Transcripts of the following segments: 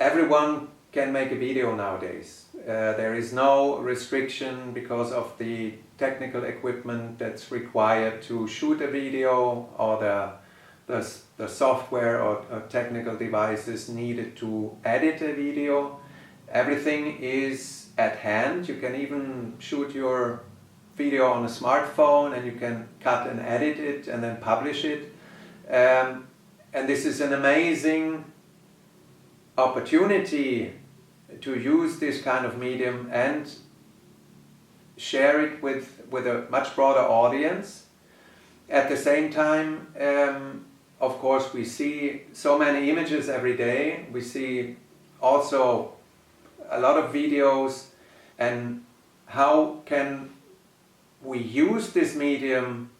Everyone can make a video nowadays. There is no restriction because of the technical equipment that's required to shoot a video, or the software or technical devices needed to edit a video. Everything is at hand. You can even shoot your video on a smartphone and you can cut and edit it and then publish it. And this is an amazing opportunity to use this kind of medium and share it with a much broader audience. At the same time, of course, we see so many images every day. We see also a lot of videos, and how can we use this medium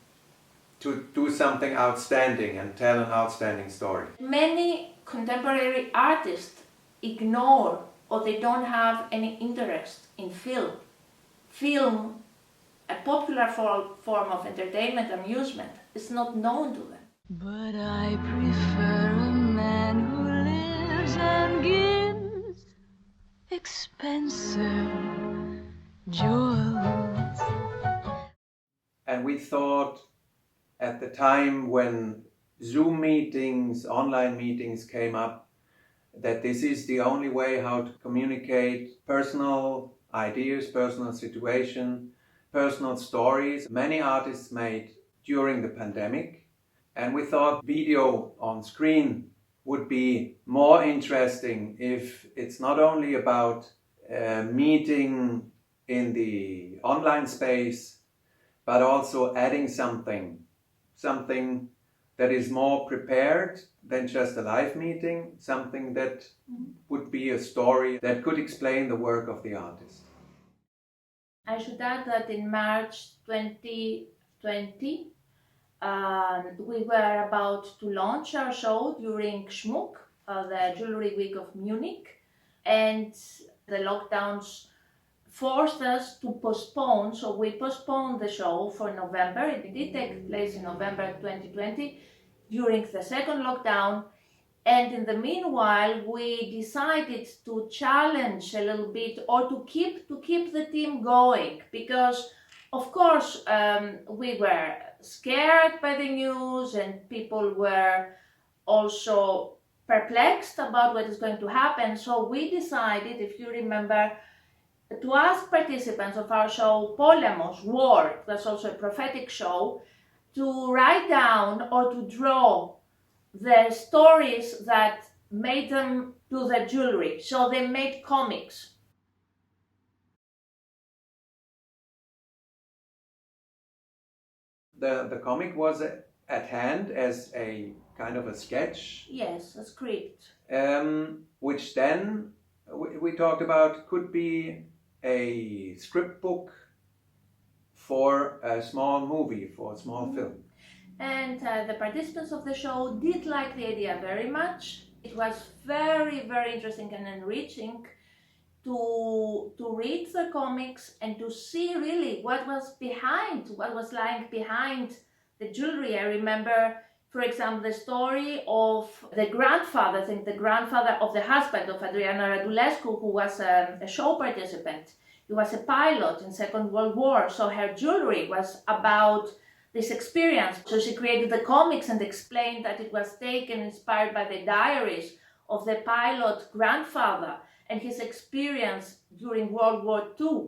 to do something outstanding and tell an outstanding story? Many contemporary artists ignore, or they don't have any interest in film. Film, a popular form of entertainment, amusement, is not known to them. But I prefer a man who lives and gives expensive jewels. And we thought at the time when Zoom meetings, online meetings came up, that this is the only way how to communicate personal ideas, personal situation, personal stories. Many artists made during the pandemic, and we thought video on screen would be more interesting if it's not only about meeting in the online space, but also adding something that is more prepared than just a live meeting, something that would be a story that could explain the work of the artist. I should add that in March 2020, we were about to launch our show during SMCK, the Jewelry Week of Munich, and the lockdowns forced us to postpone, so we postponed the show for November. It did take place in November 2020 during the second lockdown, and in the meanwhile we decided to challenge a little bit, or to keep the team going, because of course we were scared by the news and people were also perplexed about what is going to happen. So we decided, if you remember, to ask participants of our show Polemos, War, that's also a prophetic show, to write down or to draw the stories that made them do the jewelry. So they made comics. The comic was at hand as a kind of a sketch. Yes, a script. Which then we talked about could be a script book for a small movie, for a small film. And the participants of the show did like the idea very much. It was very, very interesting and enriching to read the comics and to see really what was lying behind the jewelry. I remember, for example, the story of the grandfather of the husband of Adriana Radulescu, who was a show participant. He was a pilot in Second World War, so her jewelry was about this experience. So she created the comics and explained that it was inspired by the diaries of the pilot grandfather and his experience during World War II.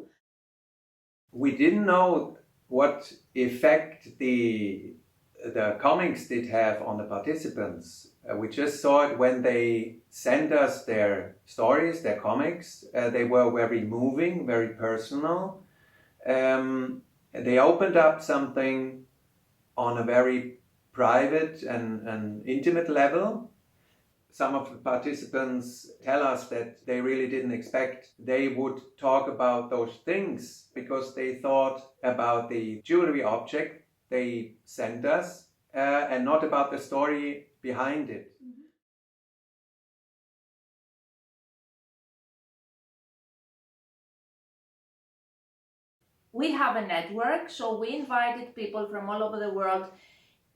We didn't know what effect the the comics did have on the participants. We just saw it when they sent us their stories, their comics. They were very moving, very personal. They opened up something on a very private and intimate level. Some of the participants tell us that they really didn't expect they would talk about those things because they thought about the jewelry object they sent us and not about the story behind it. We have a network, so we invited people from all over the world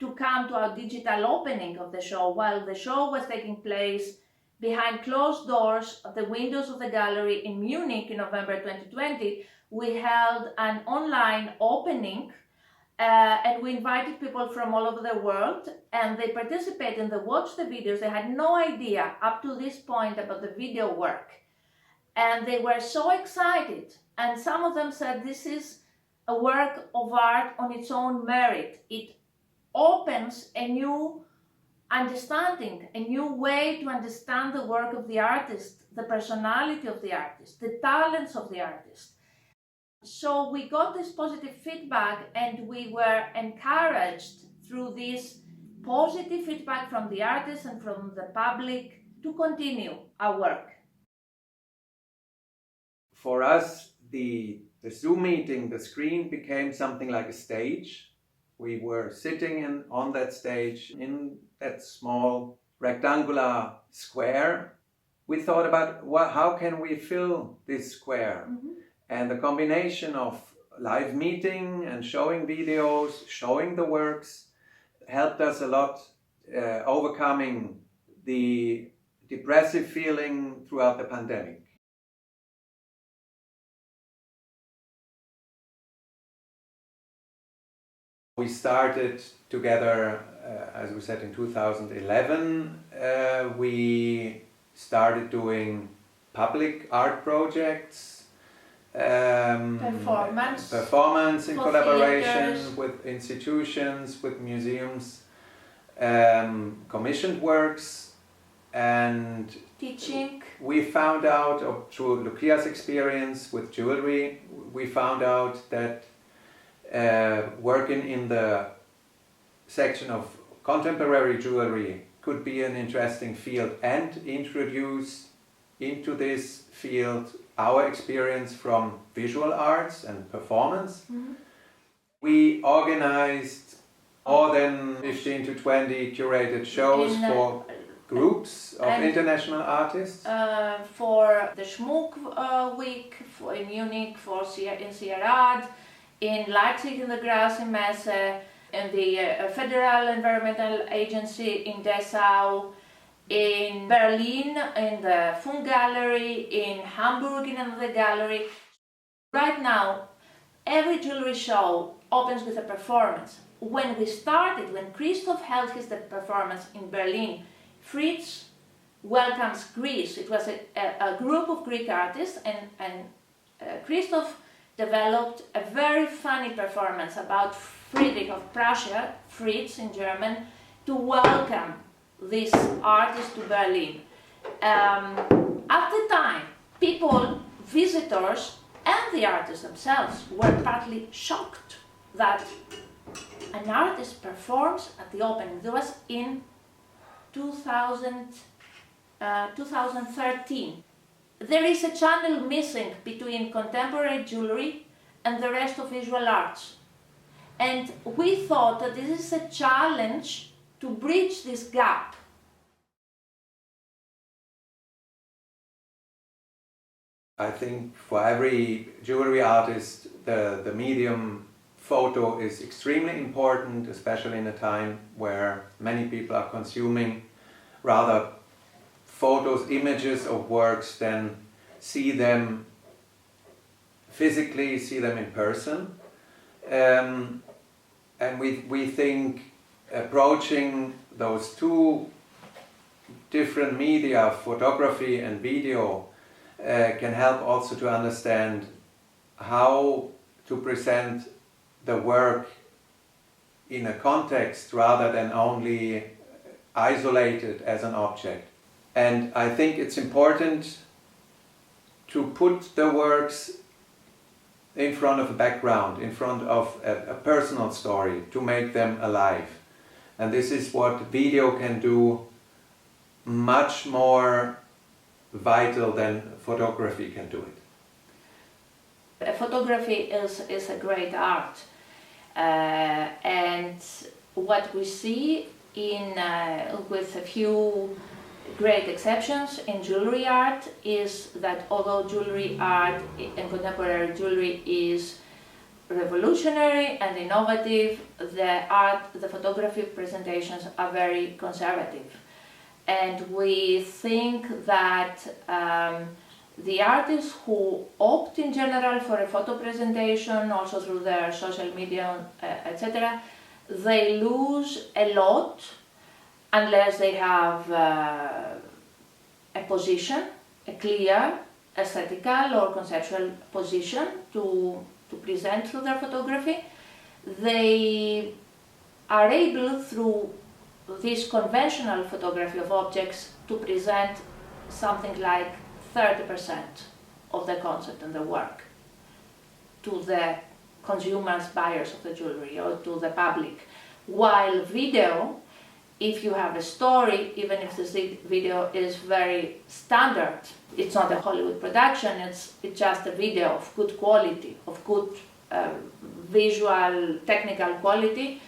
to come to our digital opening of the show. While the show was taking place behind closed doors at the windows of the gallery in Munich in November 2020, we held an online opening and we invited people from all over the world, and they participated and they watched the videos. They had no idea up to this point about the video work, and they were so excited. And some of them said this is a work of art on its own merit. It opens a new understanding, a new way to understand the work of the artist, the personality of the artist, the talents of the artist. So we got this positive feedback, and we were encouraged through this positive feedback from the artists and from the public to continue our work. For us, the Zoom meeting, the screen became something like a stage. We were sitting on that stage in that small rectangular square. We thought about how can we fill this square? Mm-hmm. And the combination of live meeting and showing videos, showing the works, helped us a lot overcoming the depressive feeling throughout the pandemic. We started together, as we said, in 2011. We started doing public art projects, performance in collaboration theaters, with institutions, with museums, commissioned works, and teaching. We found out, through Loukia's experience with jewelry, we found out that working in the section of contemporary jewelry could be an interesting field, and introduce into this field our experience from visual arts and performance. Mm-hmm. We organized more than 15 to 20 curated shows for groups of international artists. For the SMCK week in Munich, in Sierrad, in Leipzig in the Grassy Messe, in the Federal Environmental Agency in Dessau, in Berlin in the Fund Gallery, in Hamburg in another gallery. Right now, every jewelry show opens with a performance. When we started, when Christoph held his performance in Berlin, Fritz welcomes Greece. It was a group of Greek artists, and Christoph developed a very funny performance about Friedrich of Prussia, Fritz in German, to welcome this artist to Berlin. At the time, people, visitors, and the artists themselves were partly shocked that an artist performs at the opening. It was in 2013. There is a channel missing between contemporary jewelry and the rest of visual arts. And we thought that this is a challenge to bridge this gap. I think for every jewelry artist, the medium photo is extremely important, especially in a time where many people are consuming rather photos, images of works than see them physically, see them in person. And we think approaching those two different media, photography and video, can help also to understand how to present the work in a context rather than only isolated as an object. And I think it's important to put the works in front of a background, in front of a personal story, to make them alive. And this is what video can do much more vital than photography can do it. Photography is a great art, and what we see with a few great exceptions in jewelry art is that although jewelry art and contemporary jewelry is revolutionary and innovative, the photography presentations are very conservative. And we think that the artists who opt in general for a photo presentation, also through their social media, etc., they lose a lot unless they have a position, a clear aesthetical or conceptual position to present through their photography. They are able, through this conventional photography of objects, to present something like 30% of the concept and the work to the consumers, buyers of the jewelry, or to the public. While video, if you have a story, even if this video is very standard, it's not a Hollywood production, it's just a video of good quality, of good visual, technical quality,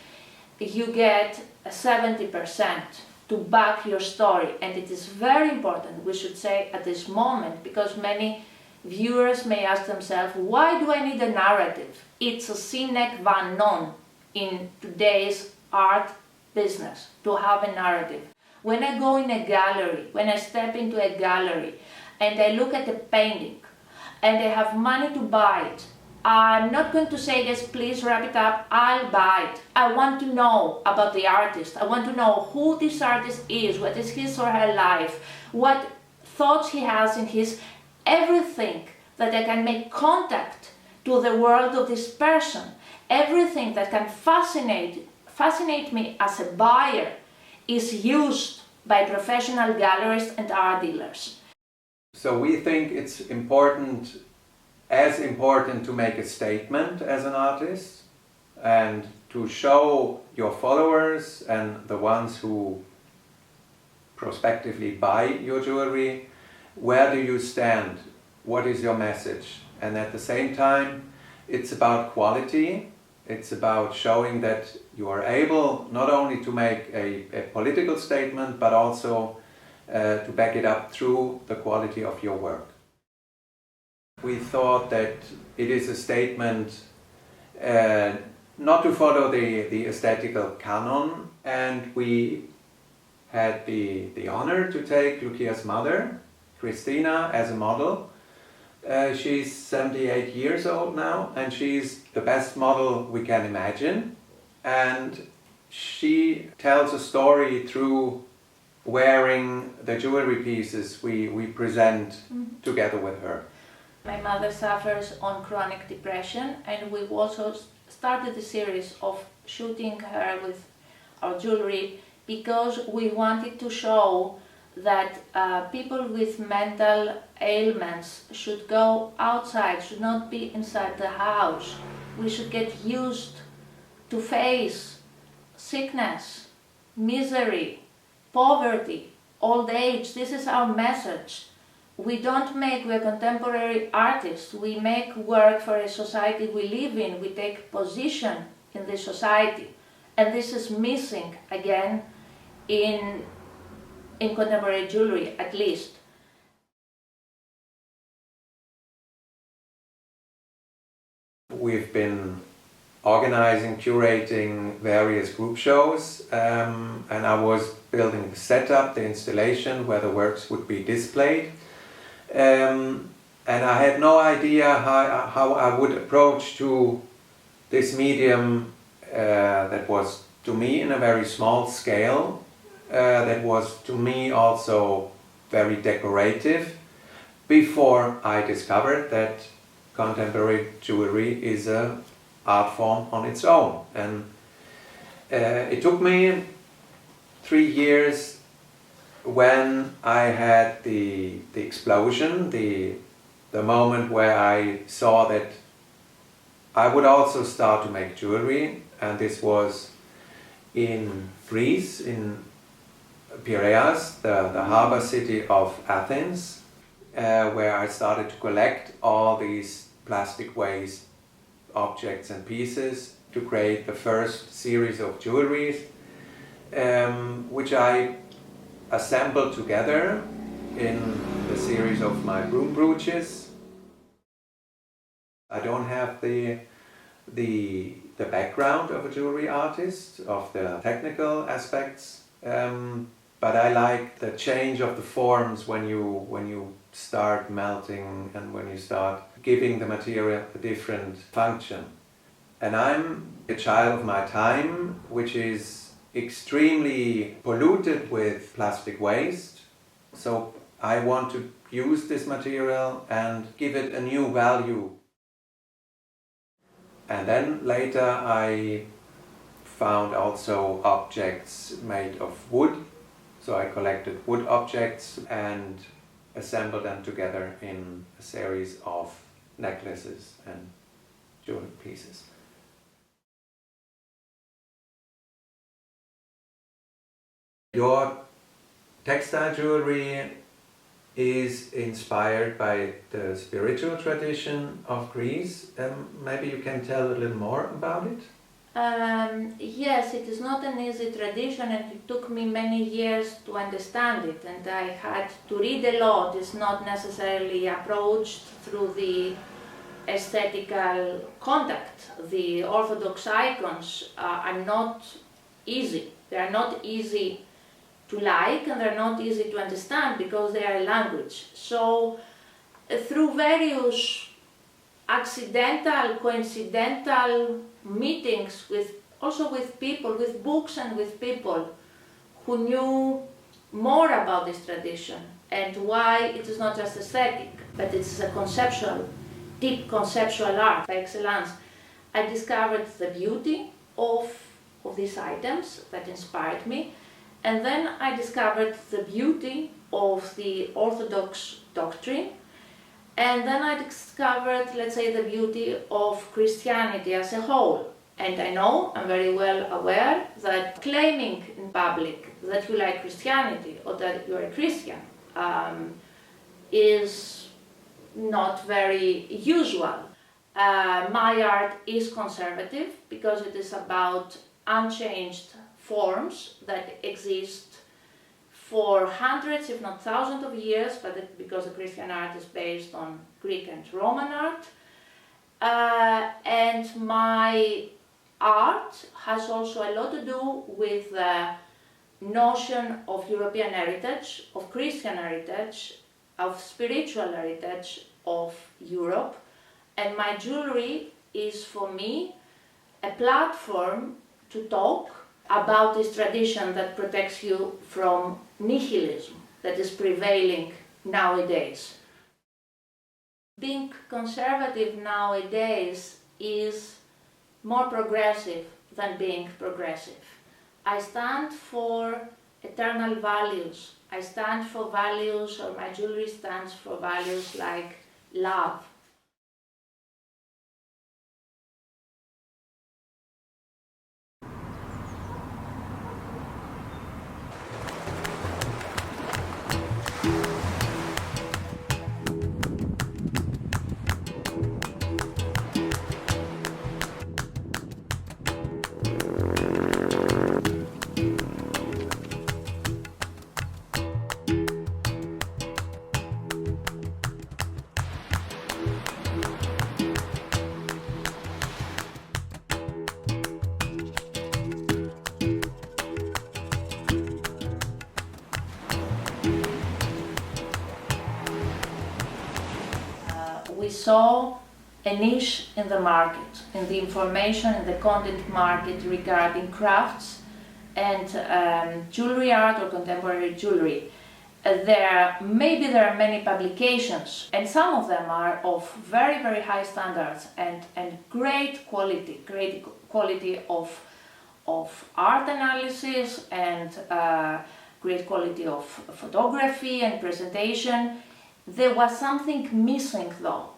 you get 70% to back your story. And it is very important, we should say, at this moment, because many viewers may ask themselves, why do I need a narrative? It's a sine qua non in today's art business to have a narrative. When I go in a gallery, when I step into a gallery and I look at a painting and I have money to buy it, I'm not going to say, yes, please wrap it up, I'll buy it. I want to know about the artist. I want to know who this artist is, what is his or her life, what thoughts he has in his, everything that I can make contact to the world of this person, everything that can fascinate me as a buyer is used by professional gallerists and art dealers. So we think it's important, as important, to make a statement as an artist and to show your followers and the ones who prospectively buy your jewelry, where do you stand, what is your message. And at the same time, it's about quality. It's about showing that you are able not only to make a political statement, but also to back it up through the quality of your work. We thought that it is a statement not to follow the aesthetical canon, and we had the honor to take Loukia's mother, Christina, as a model. She's 78 years old now, and she's the best model we can imagine. And she tells a story through wearing the jewelry pieces we present together with her. My mother suffers on chronic depression, and we also started a series of shooting her with our jewelry because we wanted to show that people with mental ailments should go outside, should not be inside the house. We should get used to face sickness, misery, poverty, old age. This is our message. We're contemporary artists. We make work for a society we live in. We take position in this society. And this is missing, again, in contemporary jewelry, at least. We've been organizing, curating various group shows, and I was building the setup, the installation where the works would be displayed. And I had no idea how I would approach to this medium that was to me in a very small scale, that was to me also very decorative, before I discovered that contemporary jewelry is an art form on its own. And It took me 3 years when I had the explosion, the moment where I saw that I would also start to make jewelry, and this was in Greece, in Piraeus, the harbor city of Athens, where I started to collect all these plastic waste objects and pieces to create the first series of jewelries, which I assembled together in the series of my broom brooches. I don't have the background of a jewelry artist, of the technical aspects, but I like the change of the forms when you start melting and when you start giving the material a different function. And I'm a child of my time, which is extremely polluted with plastic waste. So I want to use this material and give it a new value. And then later I found also objects made of wood. So I collected wood objects and assembled them together in a series of necklaces and jewelry pieces. Your textile jewelry is inspired by the spiritual tradition of Greece. Maybe you can tell a little more about it? Yes, it is not an easy tradition, and it took me many years to understand it, and I had to read a lot. It's not necessarily approached through the aesthetical contact. The Orthodox icons are not easy. They are not easy to like, and they're not easy to understand because they are a language. So through various accidental, coincidental meetings with people, with books and with people who knew more about this tradition and why it is not just aesthetic, but it's a conceptual, deep conceptual art by excellence. I discovered the beauty of these items that inspired me, and then I discovered the beauty of the Orthodox doctrine. And then I discovered, let's say, the beauty of Christianity as a whole. And I'm very well aware that claiming in public that you like Christianity or that you're a Christian is not very usual. My art is conservative because it is about unchanged forms that exist for hundreds, if not thousands of years, but because the Christian art is based on Greek and Roman art. And my art has also a lot to do with the notion of European heritage, of Christian heritage, of spiritual heritage of Europe. And my jewelry is, for me, a platform to talk about this tradition that protects you from nihilism that is prevailing nowadays. Being conservative nowadays is more progressive than being progressive. I stand for eternal values. I stand for values, or my jewelry stands for values like love. We saw a niche in the market, in the information and the content market regarding crafts and jewelry art or contemporary jewelry. There are many publications, and some of them are of very, very high standards and great quality of art analysis and great quality of photography and presentation. There was something missing though,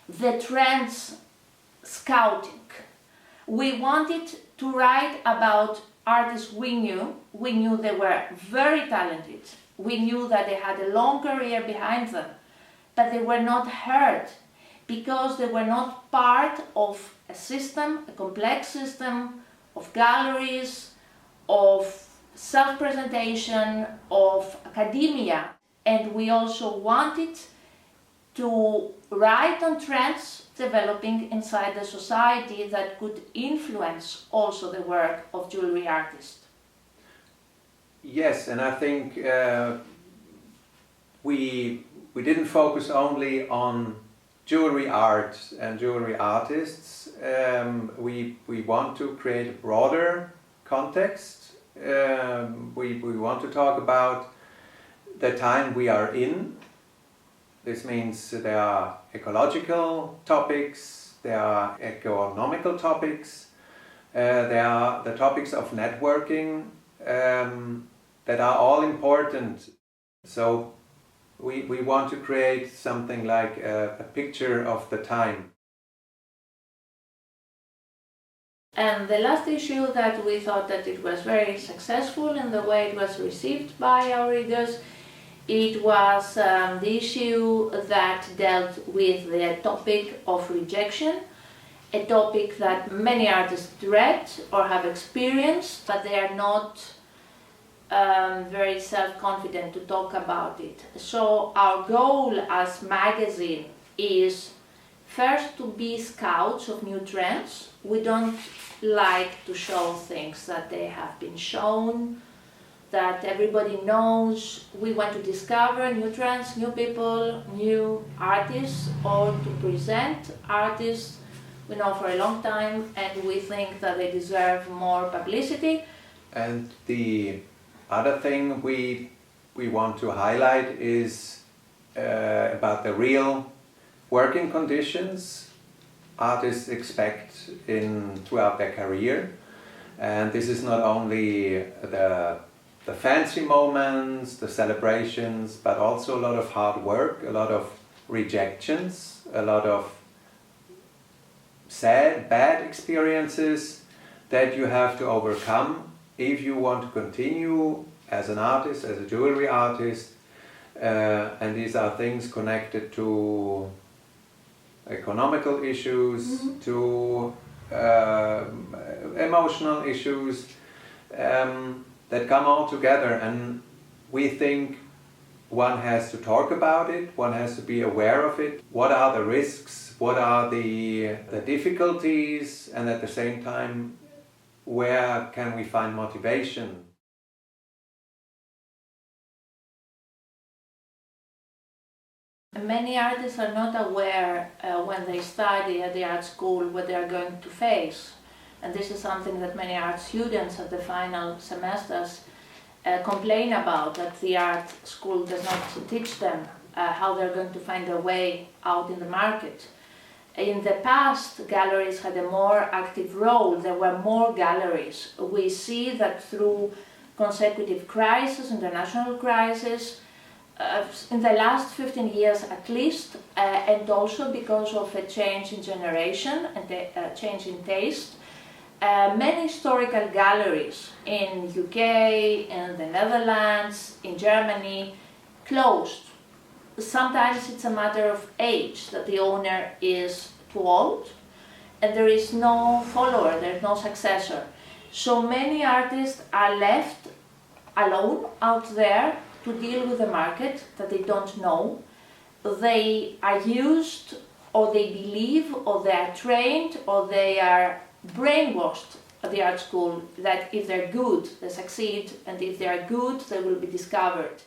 the trends scouting. We wanted to write about artists we knew they were very talented, we knew that they had a long career behind them, but they were not heard because they were not part of a system, a complex system of galleries, of self-presentation, of academia. And we also wanted to write on trends developing inside the society that could influence also the work of jewelry artists. Yes, and I think we didn't focus only on jewelry art and jewelry artists. We want to create a broader context. We want to talk about the time we are in. This means there are ecological topics, there are economical topics, there are the topics of networking that are all important. So we want to create something like a picture of the time. And the last issue that we thought that it was very successful in the way it was received by our readers, it was the issue that dealt with the topic of rejection, a topic that many artists dread or have experienced, but they are not very self-confident to talk about it. So our goal as magazine is first to be scouts of new trends. We don't like to show things that they have been shown, that everybody knows. We want to discover new trends, new people, new artists, or to present artists we know for a long time and we think that they deserve more publicity. And the other thing we want to highlight is about the real working conditions artists expect throughout their career. And this is not only the fancy moments, the celebrations, but also a lot of hard work, a lot of rejections, a lot of sad, bad experiences that you have to overcome if you want to continue as an artist, as a jewelry artist. And these are things connected to economical issues, to emotional issues that come all together, and we think one has to talk about it, one has to be aware of it. What are the risks, what are the difficulties, and at the same time, where can we find motivation? Many artists are not aware when they study at the art school what they are going to face. And this is something that many art students at the final semesters complain about, that the art school does not teach them how they're going to find their way out in the market. In the past, galleries had a more active role. There were more galleries. We see that through consecutive crises, international crises, in the last 15 years at least, and also because of a change in generation and a change in taste, many historical galleries in UK, in the Netherlands, in Germany, closed. Sometimes it's a matter of age, that the owner is too old and there is no follower, there is no successor. So many artists are left alone out there to deal with a market that they don't know. They are used, or they believe, or they are trained, or they are brainwashed at the art school that if they're good, they succeed, and if they are good, they will be discovered.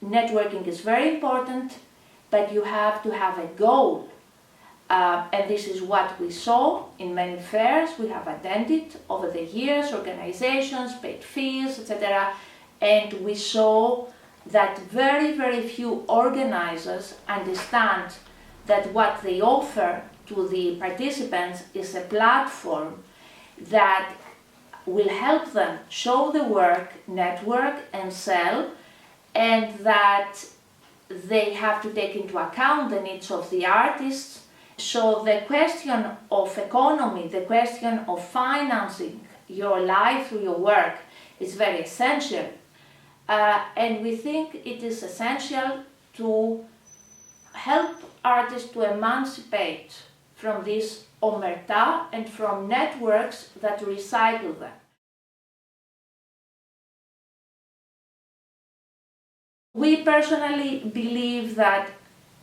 Networking is very important, but you have to have a goal. And this is what we saw in many fairs we have attended over the years, organizations, paid fees, etc. And we saw that very, very few organizers understand that what they offer to the participants is a platform that will help them show the work, network and sell, and that they have to take into account the needs of the artists. So the question of economy, the question of financing your life through your work is very essential. And we think it is essential to help artists to emancipate from this omerta and from networks that recycle them. We personally believe that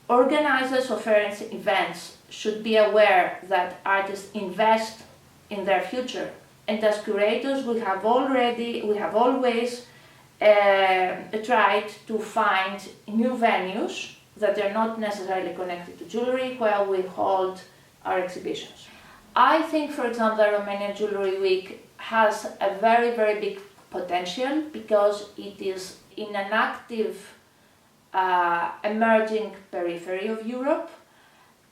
organizers of fairs and events should be aware that artists invest in their future. And as curators, we have always tried to find new venues that are not necessarily connected to jewelry where we hold our exhibitions. I think, for example, the Romanian Jewelry Week has a very, very big potential because it is in an active, emerging periphery of Europe,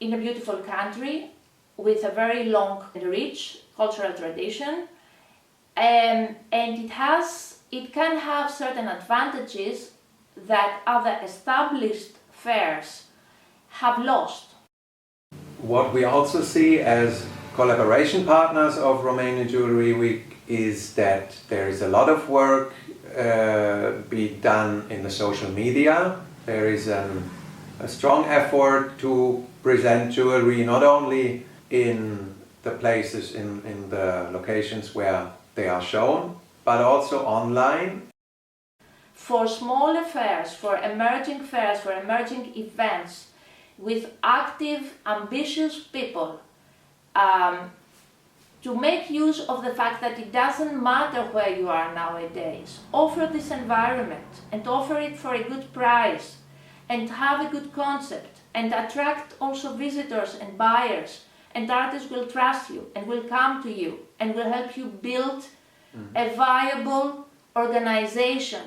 in a beautiful country with a very long and rich cultural tradition, and it can have certain advantages that other established fairs have lost. What we also see as collaboration partners of Romanian Jewelry Week is that there is a lot of work being done in the social media. There is a strong effort to present jewelry not only in the places, in the locations where they are shown, but also online. For small fairs, for emerging events, with active, ambitious people, to make use of the fact that it doesn't matter where you are nowadays. Offer this environment and offer it for a good price and have a good concept and attract also visitors and buyers, and artists will trust you and will come to you and will help you build a viable organization